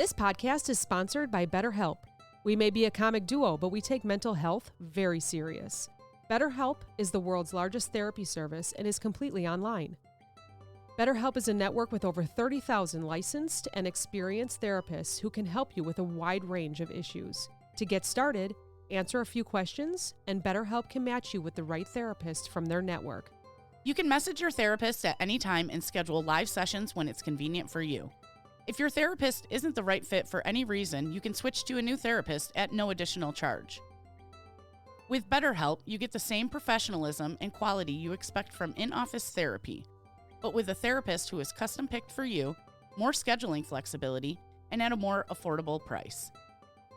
This podcast is sponsored by BetterHelp. We may be a comic duo, but we take mental health very serious. BetterHelp is the world's largest therapy service and is completely online. BetterHelp is a network with over 30,000 licensed and experienced therapists who can help you with a wide range of issues. To get started, answer a few questions, and BetterHelp can match you with the right therapist from their network. You can message your therapist at any time and schedule live sessions when it's convenient for you. If your therapist isn't the right fit for any reason, you can switch to a new therapist at no additional charge. With BetterHelp, you get the same professionalism and quality you expect from in-office therapy, but with a therapist who is custom-picked for you, more scheduling flexibility, and at a more affordable price.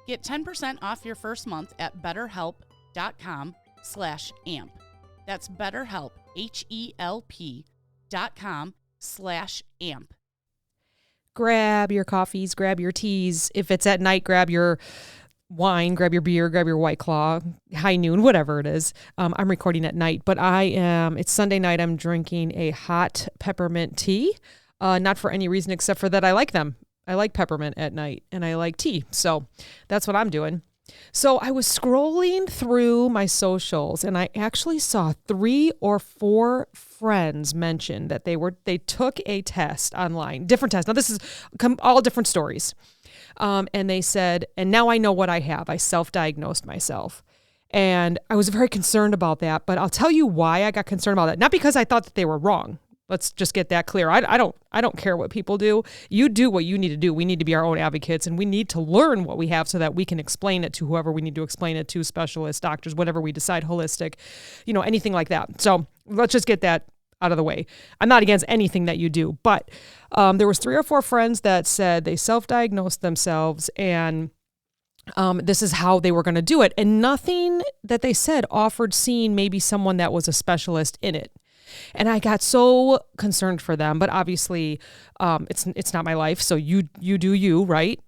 Get 10% off your first month at betterhelp.com/amp. That's BetterHelp, HELP.com/amp. Grab your coffees, grab your teas. If it's at night, grab your wine, grab your beer, grab your White Claw, high noon, whatever it is. I'm recording at night, but it's Sunday night. I'm drinking a hot peppermint tea, not for any reason except for that I like them. I like peppermint at night and I like tea. So that's what I'm doing. So I was scrolling through my socials and I actually saw 3 or 4 friends mention that they took a test online, different tests. Now this is all different stories. And they said, and now I know what I have. I self-diagnosed myself. And I was very concerned about that, but I'll tell you why I got concerned about that. Not because I thought that they were wrong. Let's just get that clear. I don't care what people do. You do what you need to do. We need to be our own advocates and we need to learn what we have so that we can explain it to whoever we need to explain it to, specialists, doctors, whatever we decide, holistic, anything like that. So let's just get that out of the way. I'm not against anything that you do, but there was 3 or 4 friends that said they self-diagnosed themselves and this is how they were going to do it. And nothing that they said offered seeing maybe someone that was a specialist in it. And I got so concerned for them, but obviously it's not my life. So you do you, right?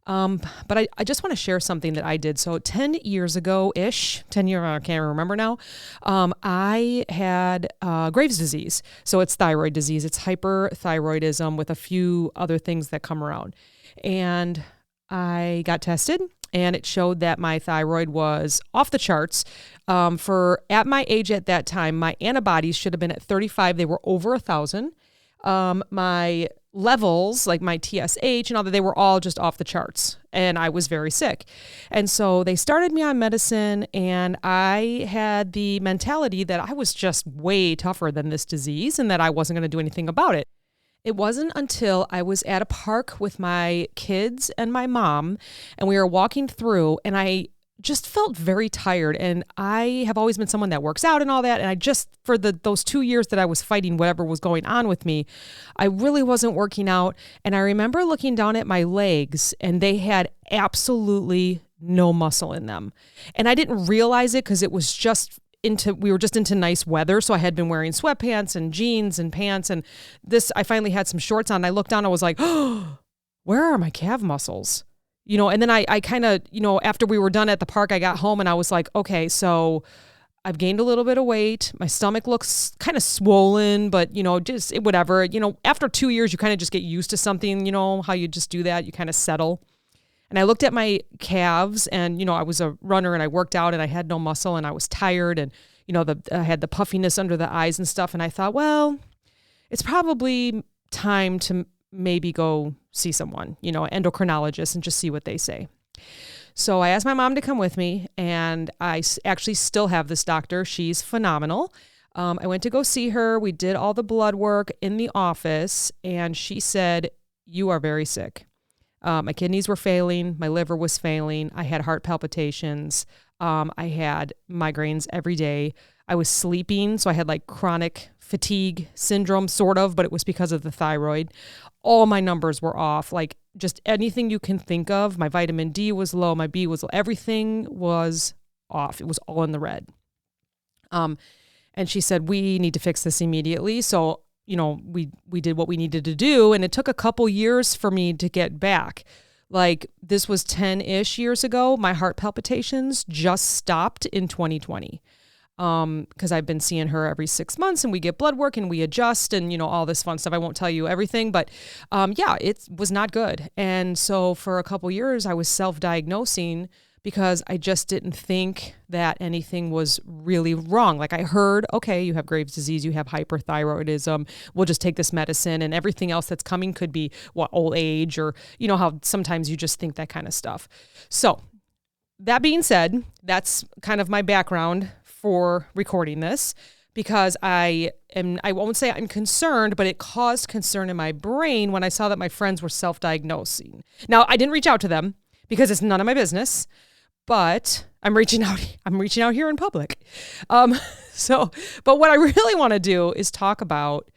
But I just want to share something that I did. So 10 years ago-ish, 10 years, I can't remember now, I had Graves' disease. So it's thyroid disease. It's hyperthyroidism with a few other things that come around. And I got tested and it showed that my thyroid was off the charts. At my age at that time, my antibodies should have been at 35. They were over 1,000. My levels, like my TSH and all that, they were all just off the charts. And I was very sick. And so they started me on medicine and I had the mentality that I was just way tougher than this disease and that I wasn't going to do anything about it. It wasn't until I was at a park with my kids and my mom and we were walking through and I just felt very tired. And I have always been someone that works out and all that. And I just, for those 2 years that I was fighting whatever was going on with me, I really wasn't working out. And I remember looking down at my legs and they had absolutely no muscle in them. And I didn't realize it because it was we were just into nice weather. So I had been wearing sweatpants and jeans and pants. And I finally had some shorts on. I looked down, I was like, oh, where are my calf muscles? And then I kind of, after we were done at the park, I got home and I was like, okay, so I've gained a little bit of weight. My stomach looks kind of swollen, but, just whatever. After 2 years, you kind of just get used to something, how you just do that. You kind of settle. And I looked at my calves and, I was a runner and I worked out and I had no muscle and I was tired and, I had the puffiness under the eyes and stuff. And I thought, well, it's probably time to maybe go see someone, an endocrinologist and just see what they say. So I asked my mom to come with me and I actually still have this doctor. She's phenomenal. I went to go see her. We did all the blood work in the office and she said, you are very sick. My kidneys were failing. My liver was failing. I had heart palpitations. I had migraines every day. I was sleeping. So I had like chronic fatigue syndrome, sort of, but it was because of the thyroid. All my numbers were off. Like just anything you can think of. My vitamin D was low. My B was low. Everything was off. It was all in the red. And she said, we need to fix this immediately. So we did what we needed to do. And it took a couple years for me to get back. Like this was 10-ish years ago. My heart palpitations just stopped in 2020. because I've been seeing her every 6 months and we get blood work and we adjust and, all this fun stuff. I won't tell you everything, but it was not good. And so for a couple years, I was self-diagnosing because I just didn't think that anything was really wrong. Like I heard, okay, you have Graves' disease, you have hyperthyroidism, we'll just take this medicine, and everything else that's coming could be old age, or how sometimes you just think that kind of stuff. So that being said, that's kind of my background for recording this, because I won't say I'm concerned, but it caused concern in my brain when I saw that my friends were self-diagnosing. Now, I didn't reach out to them because it's none of my business, but I'm reaching out here in public. But what I really want to do is talk about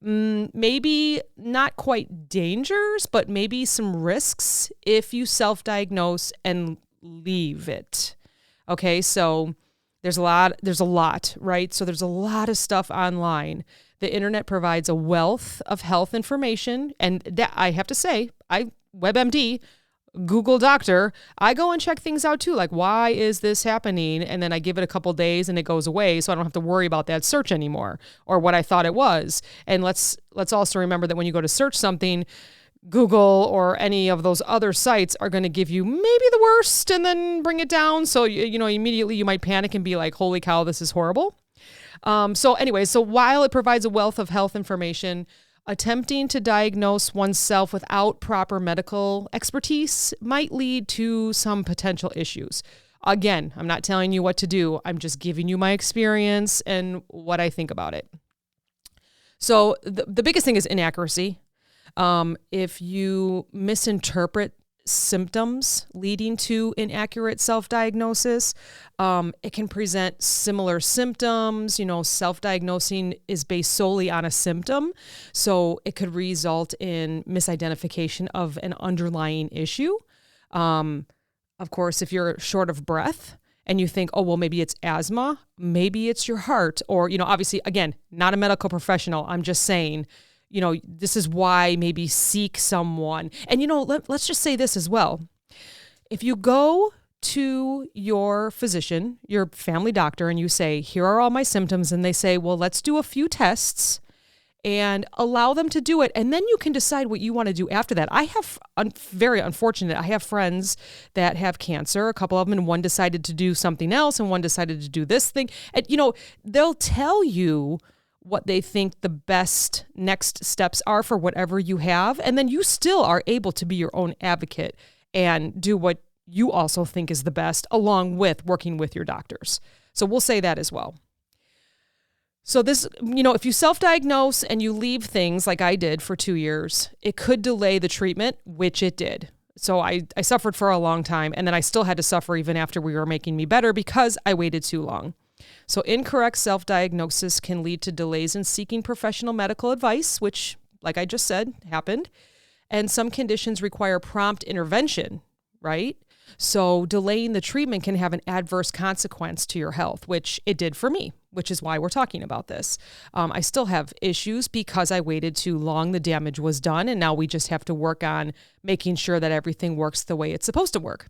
maybe not quite dangers, but maybe some risks if you self-diagnose and leave it. Okay, so there's a lot, right? So there's a lot of stuff online. The internet provides a wealth of health information, and that I have to say, WebMD, Google Doctor, I go and check things out too. Like, why is this happening? And then I give it a couple days and it goes away, so I don't have to worry about that search anymore or what I thought it was. And let's also remember that when you go to search something, Google or any of those other sites are going to give you maybe the worst and then bring it down. So, immediately you might panic and be like, holy cow, this is horrible. So while it provides a wealth of health information, attempting to diagnose oneself without proper medical expertise might lead to some potential issues. Again, I'm not telling you what to do. I'm just giving you my experience and what I think about it. So the biggest thing is inaccuracy. If you misinterpret symptoms leading to inaccurate self-diagnosis, it can present similar symptoms. Self-diagnosing is based solely on a symptom, so it could result in misidentification of an underlying issue. Of course, if you're short of breath and you think, oh, well, maybe it's asthma, maybe it's your heart, or, obviously, again, not a medical professional. I'm just saying, this is why maybe seek someone. And, let's just say this as well. If you go to your physician, your family doctor, and you say, here are all my symptoms, and they say, well, let's do a few tests and allow them to do it. And then you can decide what you want to do after that. I have, very unfortunate, I have friends that have cancer, a couple of them, and one decided to do something else, and one decided to do this thing. And, they'll tell you what they think the best next steps are for whatever you have. And then you still are able to be your own advocate and do what you also think is the best, along with working with your doctors. So we'll say that as well. So this, if you self-diagnose and you leave things like I did for 2 years, it could delay the treatment, which it did. So I suffered for a long time, and then I still had to suffer even after we were making me better because I waited too long. So incorrect self-diagnosis can lead to delays in seeking professional medical advice, which, like I just said, happened. And some conditions require prompt intervention, right? So delaying the treatment can have an adverse consequence to your health, which it did for me, which is why we're talking about this. I still have issues because I waited too long. The damage was done, and now we just have to work on making sure that everything works the way it's supposed to work.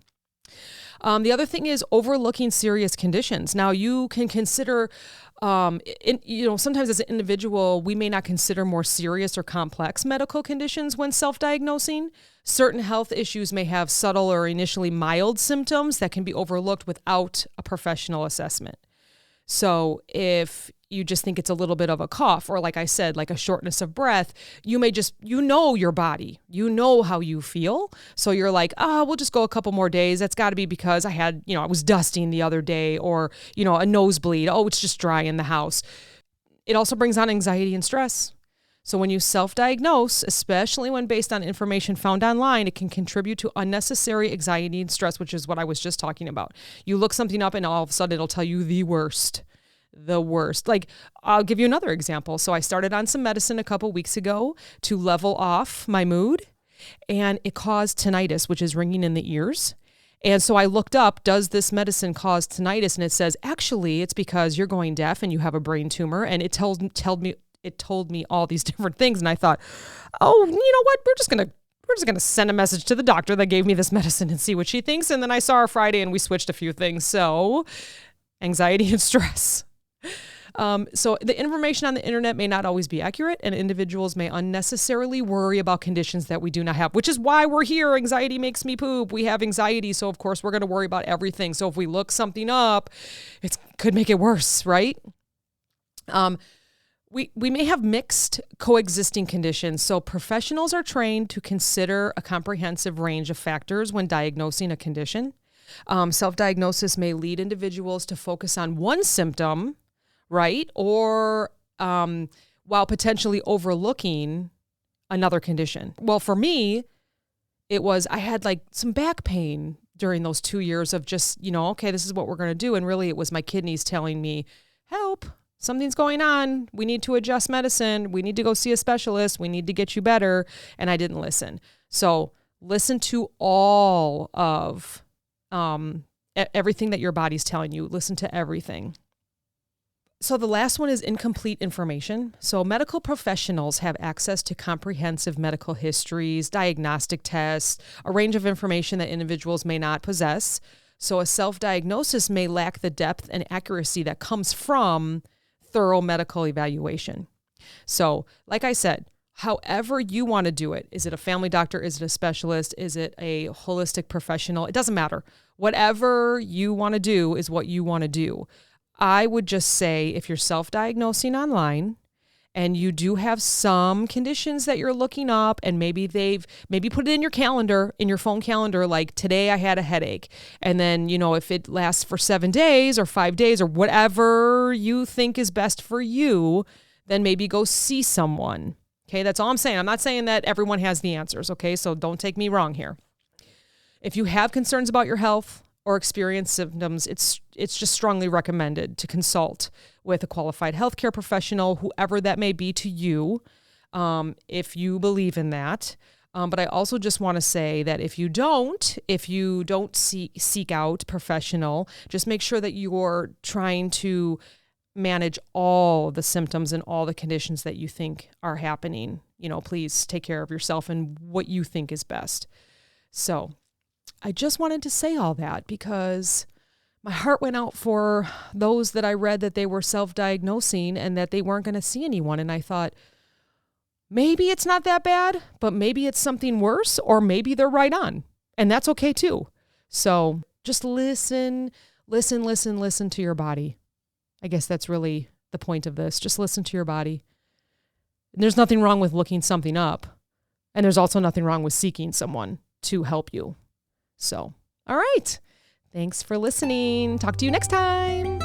The other thing is overlooking serious conditions. Now, you can consider, sometimes as an individual, we may not consider more serious or complex medical conditions when self-diagnosing. Certain health issues may have subtle or initially mild symptoms that can be overlooked without a professional assessment. So if you just think it's a little bit of a cough, or like I said, like a shortness of breath, you may just, your body, how you feel. So you're like, we'll just go a couple more days. That's got to be because I had, I was dusting the other day, or, a nosebleed. Oh, it's just dry in the house. It also brings on anxiety and stress. So when you self-diagnose, especially when based on information found online, it can contribute to unnecessary anxiety and stress, which is what I was just talking about. You look something up and all of a sudden it'll tell you the worst. Like, I'll give you another example. So I started on some medicine a couple weeks ago to level off my mood, and it caused tinnitus, which is ringing in the ears. And so I looked up, does this medicine cause tinnitus? And it says, actually, it's because you're going deaf and you have a brain tumor. And it told me all these different things. And I thought, oh, you know what? We're just going to send a message to the doctor that gave me this medicine and see what she thinks. And then I saw her Friday and we switched a few things. So anxiety and stress. So the information on the internet may not always be accurate, and individuals may unnecessarily worry about conditions that we do not have, which is why we're here. Anxiety makes me poop. We have anxiety, so of course we're going to worry about everything. So if we look something up, it could make it worse, right? We may have mixed coexisting conditions, so professionals are trained to consider a comprehensive range of factors when diagnosing a condition. Self-diagnosis may lead individuals to focus on one symptom, right? Or while potentially overlooking another condition. Well, for me, I had like some back pain during those 2 years of just, okay, this is what we're going to do. And really it was my kidneys telling me, help, something's going on. We need to adjust medicine. We need to go see a specialist. We need to get you better. And I didn't listen. So listen to all of everything that your body's telling you. Listen to everything. So the last one is incomplete information. So medical professionals have access to comprehensive medical histories, diagnostic tests, a range of information that individuals may not possess. So a self-diagnosis may lack the depth and accuracy that comes from thorough medical evaluation. So like I said, however you want to do it, is it a family doctor? Is it a specialist? Is it a holistic professional? It doesn't matter. Whatever you want to do is what you want to do. I would just say if you're self-diagnosing online and you do have some conditions that you're looking up and maybe put it in your calendar, in your phone calendar, like today I had a headache. And then, if it lasts for 7 days or 5 days or whatever you think is best for you, then maybe go see someone. Okay, that's all I'm saying. I'm not saying that everyone has the answers, okay? So don't take me wrong here. If you have concerns about your health or experience symptoms, it's just strongly recommended to consult with a qualified healthcare professional, whoever that may be to you, if you believe in that. But I also just want to say that if you don't seek out professional, just make sure that you're trying to manage all the symptoms and all the conditions that you think are happening. Please take care of yourself and what you think is best. So I just wanted to say all that because my heart went out for those that I read that they were self-diagnosing and that they weren't going to see anyone. And I thought, maybe it's not that bad, but maybe it's something worse, or maybe they're right on. And that's okay too. So just listen to your body. I guess that's really the point of this. Just listen to your body. And there's nothing wrong with looking something up. And there's also nothing wrong with seeking someone to help you. So, all right. Thanks for listening. Talk to you next time.